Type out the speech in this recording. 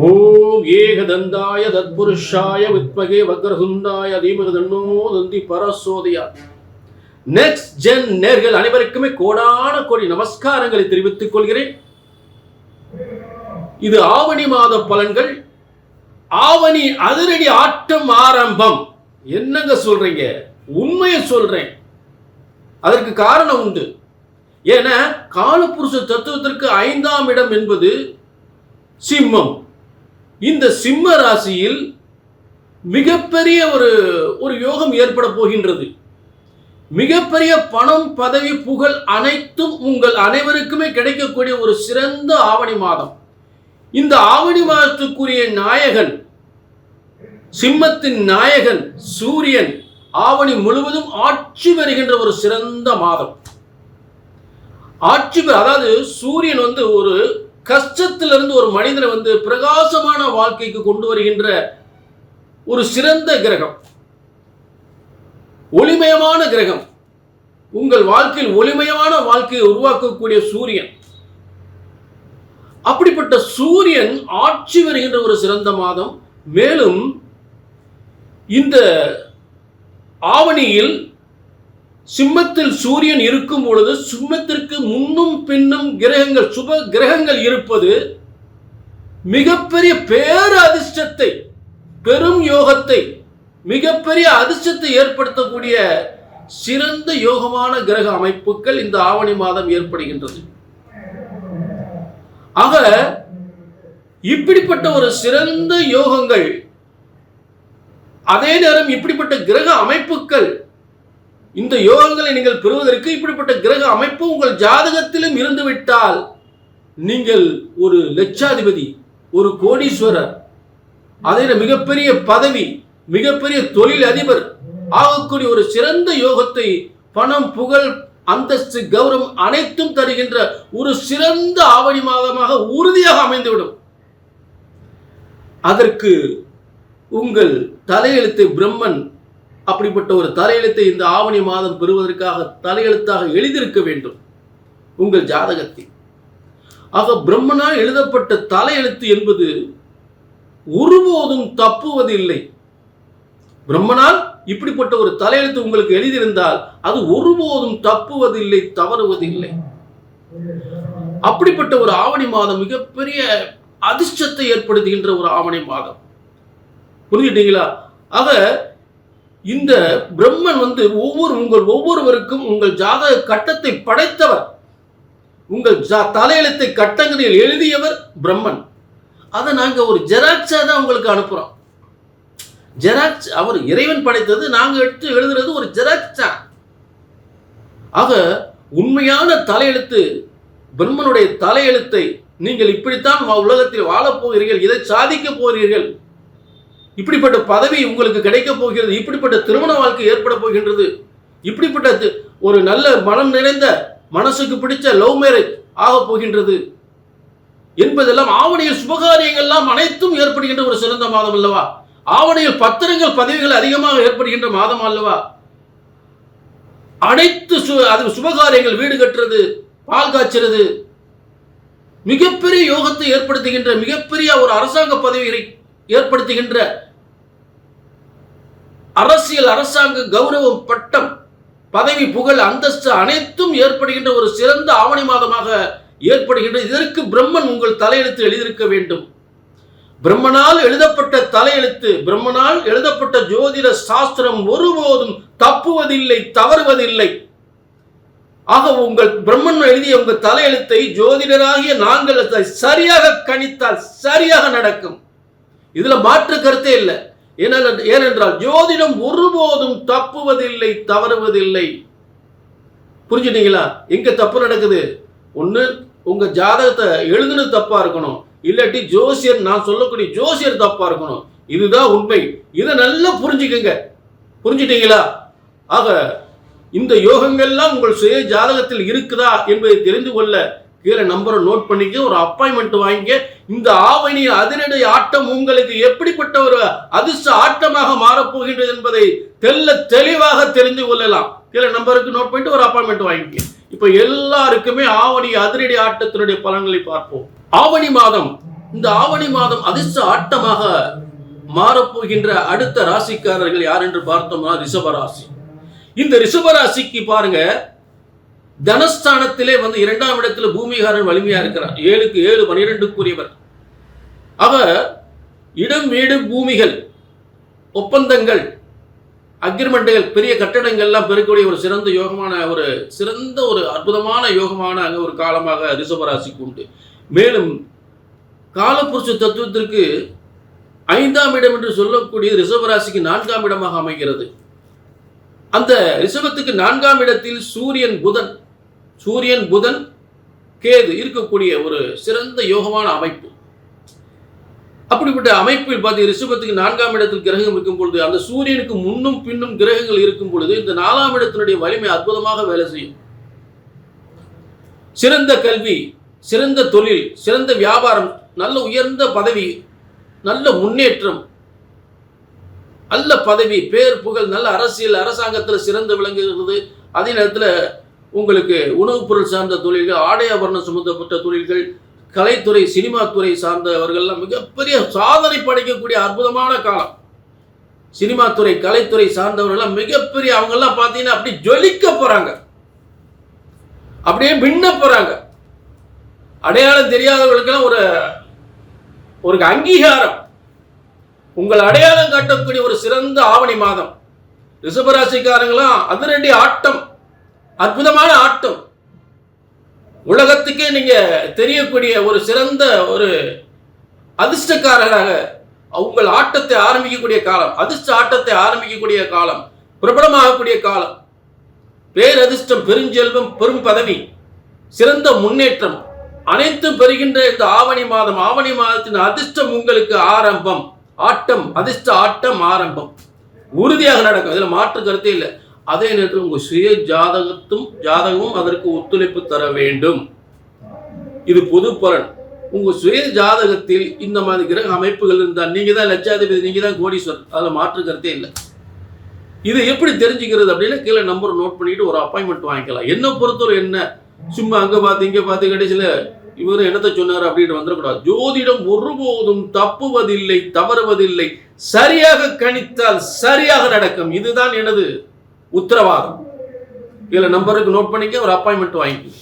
ஓம் ஏகதந்தாய தத்புருஷாய வித்மகே வக்ரதுண்டாய தீமகி தன்னோ தந்தி பரசோதயா. நெக்ஸ்ட் ஜென் நேர்கள் அனைவருக்குமே கோடான கோடி நமஸ்காரங்களை தெரிவித்துக் கொள்கிறேன். இது ஆவணி மாத பலன்கள். ஆவணி அதிரடி ஆட்டம் ஆரம்பம். என்னங்க சொல்றீங்க? உண்மையை சொல்றேன். அதற்கு காரணம் உண்டு. ஏன்னா காலபுருஷ தத்துவத்திற்கு 5ஆம் இடம் என்பது சிம்மம். இந்த சிம்ம ராசியில் மிகப்பெரிய ஒரு யோகம் ஏற்பட போகின்றது. மிகப்பெரிய பணம், பதவி, புகழ் அனைத்தும் உங்கள் அனைவருக்குமே கிடைக்கக்கூடிய ஒரு சிறந்த ஆவணி மாதம். இந்த ஆவணி மாதத்துக்குரிய நாயகன், சிம்மத்தின் நாயகன் சூரியன் ஆவணி முழுவதும் ஆட்சி பெறுகின்ற ஒரு சிறந்த மாதம். அதாவது சூரியன் ஒரு கஷ்டத்திலிருந்து ஒரு மனிதனை பிரகாசமான வாழ்க்கைக்கு கொண்டு வருகின்ற ஒரு சிறந்த கிரகம், ஒளிமயமான கிரகம். உங்கள் வாழ்க்கையில் ஒளிமயமான வாழ்க்கையை உருவாக்கக்கூடிய சூரியன். அப்படிப்பட்ட சூரியன் ஆட்சி வருகின்ற ஒரு சிறந்த மாதம். மேலும் இந்த ஆவணியில் சிம்மத்தில் சூரியன் இருக்கும் பொழுது சிம்மத்திற்கு முன்னும் பின்னும் கிரகங்கள், சுப கிரகங்கள் இருப்பது மிகப்பெரிய பேர் அதிர்ஷ்டத்தை, பெரும் யோகத்தை, மிகப்பெரிய அதிர்ஷ்டத்தை ஏற்படுத்தக்கூடிய சிறந்த யோகமான கிரக அமைப்புகள் இந்த ஆவணி மாதம் ஏற்படுகின்றது. ஆக இப்படிப்பட்ட ஒரு சிறந்த யோகங்கள், அதே நேரம் இப்படிப்பட்ட கிரக அமைப்புகள், இந்த யோகங்களை நீங்கள் பெறுவதற்கு இப்படிப்பட்ட கிரக அமைப்பு உங்கள் ஜாதகத்திலும் இருந்துவிட்டால் நீங்கள் ஒரு லட்சாதிபதி, ஒரு கோடீஸ்வரர், அதே மிகப்பெரிய பதவி, மிகப்பெரிய தொழில் அதிபர் ஆகக்கூடிய ஒரு சிறந்த யோகத்தை, பணம், புகழ், அந்தஸ்து, கௌரவம் அனைத்தும் தருகின்ற ஒரு சிறந்த ஆவணி மாதமாக உறுதியாக அமைந்துவிடும். அதற்கு உங்கள் தலையெழுத்து பிரம்மன் அப்படிப்பட்ட ஒரு தலையெழுத்தை இந்த ஆவணி மாதம் பெறுவதற்காக தலையெழுத்தாக எழுதியிருக்க வேண்டும் உங்கள் ஜாதகத்தில். ஆக பிரம்மனால் எழுதப்பட்ட தலையெழுத்து என்பது ஒருபோதும் தப்புவதில்லை. பிரம்மனால் இப்படிப்பட்ட ஒரு தலையெழுத்து உங்களுக்கு எழுதியிருந்தால் அது ஒருபோதும் தப்புவதில்லை, தவறுவதில்லை. அப்படிப்பட்ட ஒரு ஆவணி மாதம் மிகப்பெரிய அதிர்ஷ்டத்தை ஏற்படுத்துகின்ற ஒரு ஆவணி மாதம். புரிஞ்சுட்டீங்களா? ஆக இந்த பிரம்மன் உங்கள் ஒவ்வொருவருக்கும் உங்கள் ஜாதக கட்டத்தை படைத்தவர், உங்கள் தலையெழுத்தை கட்டங்களில் எழுதியவர் பிரம்மன். அதை நாங்க ஒரு ஜெராக்ஸா தான் உங்களுக்கு அனுப்புறோம். ஜெராக்ஸ் அவர் இறைவன் படைத்தது, நாங்க எடுத்து எழுதுறது ஒரு ஜெராக்ஸா. ஆக உண்மையான தலையெழுத்து பிரம்மனுடைய தலையெழுத்தை நீங்கள் இப்படித்தான் உலகத்தில் வாழப் போகிறீர்கள், இதை சாதிக்க போகிறீர்கள், இப்படிப்பட்ட பதவி உங்களுக்கு கிடைக்க போகிறது, இப்படிப்பட்ட திருமண வாழ்க்கை ஏற்பட போகின்றது, இப்படிப்பட்ட ஒரு நல்ல மனம் நிறைந்த மனசுக்கு பிடிச்ச லவ் மேரேஜ் ஆக போகின்றது என்பதெல்லாம் ஆவணியில் சுபகாரியங்கள்லாம் அனைத்தும் ஏற்படுகின்ற ஒரு சிறந்த மாதம் அல்லவா? ஆவணியில் பத்திரங்கள், பதவிகள் அதிகமாக ஏற்படுகின்ற மாதம் அல்லவா? அனைத்து சுபகாரியங்கள், வீடு கட்டுறது, பால் காய்ச்சறது, மிகப்பெரிய யோகத்தை ஏற்படுத்துகின்ற, மிகப்பெரிய ஒரு அரசாங்க பதவிகளை ஏற்படுத்துகின்ற, அரசியல், அரசாங்க கௌரவம், பட்டம், பதவி, புகழ், அந்தஸ்து அனைத்தும் ஏற்படுகின்ற ஒரு சிறந்த ஆவணி மாதமாக ஏற்படுகின்ற. இதற்கு பிரம்மன் உங்கள் தலையெழுத்து எழுதியிருக்க வேண்டும். பிரம்மனால் எழுதப்பட்ட தலையெழுத்து, பிரம்மனால் எழுதப்பட்ட ஜோதிட சாஸ்திரம் ஒருபோதும் தப்புவதில்லை, தவறுவதில்லை. ஆக உங்கள் பிரம்மன் எழுதிய உங்கள் தலையெழுத்தை ஜோதிடராகிய நாங்கள் சரியாக கணித்தால் சரியாக நடக்கும். இதுல மாற்று கருத்தே இல்லை. ஏனென்றால் ஜோதிடம் ஒருபோதும் தப்புவதில்லை, தவறுவதில்லை. புரிஞ்சுட்டீங்களா? எங்க தப்பு நடக்குது? ஒண்ணு உங்க ஜாதகத்தை எழுதுனது தப்பா இருக்கணும், இல்லாட்டி ஜோசியர், நான் சொல்லக்கூடிய ஜோசியர் தப்பா இருக்கணும். இதுதான் உண்மை. இதை நல்லா புரிஞ்சுக்கங்க. புரிஞ்சுட்டீங்களா? ஆக இந்த யோகங்கள்லாம் உங்கள் சுய ஜாதகத்தில் இருக்குதா என்பதை தெரிந்து கொள்ள கீழே நம்பரை நோட் பண்ணிக்க, ஒரு அப்பாயின்மெண்ட் வாங்கிக்க. இந்த ஆவணி அதிரடி ஆட்டம் உங்களுக்கு எப்படிப்பட்ட ஒரு அதிர்ஷ்ட ஆட்டமாக மாறப்போகின்றது என்பதை தெளிவாக தெரிந்து கொள்ளலாம். கீழே நம்பருக்கு நோட் பண்ணிட்டு ஒரு அப்பாயின்மெண்ட் வாங்கிக்க. இப்ப எல்லாருக்குமே ஆவணி அதிரடி ஆட்டத்தினுடைய பலன்களை பார்ப்போம். ஆவணி மாதம் இந்த ஆவணி மாதம் அதிர்ஷ்ட ஆட்டமாக மாறப்போகின்ற அடுத்த ராசிக்காரர்கள் யார் என்று பார்த்தோம்னா ரிஷபராசி. இந்த ரிஷபராசிக்கு பாருங்க, தனஸ்தானத்திலே வந்து 2ஆம் இடத்துல பூமிகாரன் வலிமையா இருக்கிறார். 7க்கு 7 12க்குரியவர். அவர் இடம் வீடு பூமிகள் ஒப்பந்தங்கள் அக்ரிமெண்ட்டுகள் பெரிய கட்டடங்கள்லாம் பெருக்கக்கூடிய ஒரு சிறந்த ஒரு அற்புதமான யோகமான ஒரு காலமாக ரிஷபராசிக்கு உண்டு. மேலும் காலபுருஷ தத்துவத்திற்கு 5ஆம் இடம் என்று சொல்லக்கூடிய ரிஷபராசிக்கு 4ஆம் இடமாக அமைகிறது. அந்த ரிஷபத்துக்கு 4ஆம் இடத்தில் சூரியன் புதன் கேது இருக்கக்கூடிய ஒரு சிறந்த யோகமான அமைப்பு. அப்படிப்பட்ட அமைப்பில் பார்த்து ரிஷபத்துக்கு 4ஆம் இடத்தில் கிரகம் இருக்கும் பொழுது, அந்த சூரியனுக்கு முன்னும் பின்னும் கிரகங்கள் இருக்கும் பொழுது இந்த 4ஆம் இடத்தினுடைய வலிமை அற்புதமாக வேலை செய்யும். சிறந்த கல்வி, சிறந்த தொழில், சிறந்த வியாபாரம், நல்ல உயர்ந்த பதவி, நல்ல முன்னேற்றம், நல்ல பதவி, பேர் புகழ், நல்ல அரசியல், அரசாங்கத்தில் சிறந்து விளங்குகிறது. அதே நேரத்தில் உங்களுக்கு உணவுப் பொருள் சார்ந்த தொழில்கள், ஆடை ஆபரணம் சம்பந்தப்பட்ட தொழில்கள், கலைத்துறை, சினிமா துறை சார்ந்தவர்கள்லாம் மிகப்பெரிய சாதனை படைக்கக்கூடிய அற்புதமான காலம். சினிமா துறை, கலைத்துறை சார்ந்தவர்கள்லாம் மிகப்பெரிய, அவங்கெல்லாம் பார்த்தீங்கன்னா அப்படி ஜொலிக்க போறாங்க, அப்படியே மின்ன போறாங்க. அடையாளம் தெரியாதவர்களுக்கெல்லாம் ஒரு அங்கீகாரம், உங்கள் அடையாளம் காட்டக்கூடிய ஒரு சிறந்த ஆவணி மாதம். ரிஷபராசிக்காரங்களாம் அதிரடி ஆட்டம், அற்புதமான ஆட்டம், உலகத்துக்கே நீங்க தெரியக்கூடிய ஒரு சிறந்த ஒரு அதிர்ஷ்டக்காரராக உங்கள் ஆட்டத்தை ஆரம்பிக்கக்கூடிய காலம், அதிர்ஷ்ட ஆட்டத்தை ஆரம்பிக்கக்கூடிய காலம், பிரபலமாகக்கூடிய காலம், பேரதிர்ஷ்டம், பெருஞ்செல்வம், பெரும் பதவி, சிறந்த முன்னேற்றம் அனைத்தும் பெறுகின்ற இந்த ஆவணி மாதத்தின் அதிர்ஷ்டம் உங்களுக்கு ஆரம்பம். ஆட்டம், அதிர்ஷ்ட ஆட்டம் ஆரம்பம் உறுதியாக நடக்கும், இதுல மாற்று கருத்தே இல்லை. அதே நேரத்தில் உங்க சுய ஜாதகமும் அதற்கு ஒத்துழைப்பு தர வேண்டும். இது பொது பலன். உங்க சுய ஜாதகத்தில் இந்த மாதிரி கிரக அமைப்புகள் இருந்தால் நீங்க தான் லட்சாதிபதி, நீங்க தான் கோடீஸ்வரர், அதுல மாற்று கருத்தே இல்லை. இது எப்படி தெரிஞ்சுக்கிறது அப்படின்னா கீழே நம்பர் நோட் பண்ணிட்டு ஒரு அப்பாயின்மெண்ட் வாங்கிக்கலாம். என்ன பொறுத்தவரை என்ன சும்மா அங்க பார்த்து இங்க பார்த்து கடைசியில இவரு என்னத்தை சொன்னார் அப்படின்னு வந்துடக்கூடாது. ஜோதிடம் ஒருபோதும் தப்புவதில்லை, தவறுவதில்லை. சரியாக கணித்தால் சரியாக நடக்கும். இதுதான் எனது உத்தரவாதம். இதுல நம்பருக்கு நோட் பண்ணிக்க, ஒரு அப்பாயின்மெண்ட் வாங்கிக்க.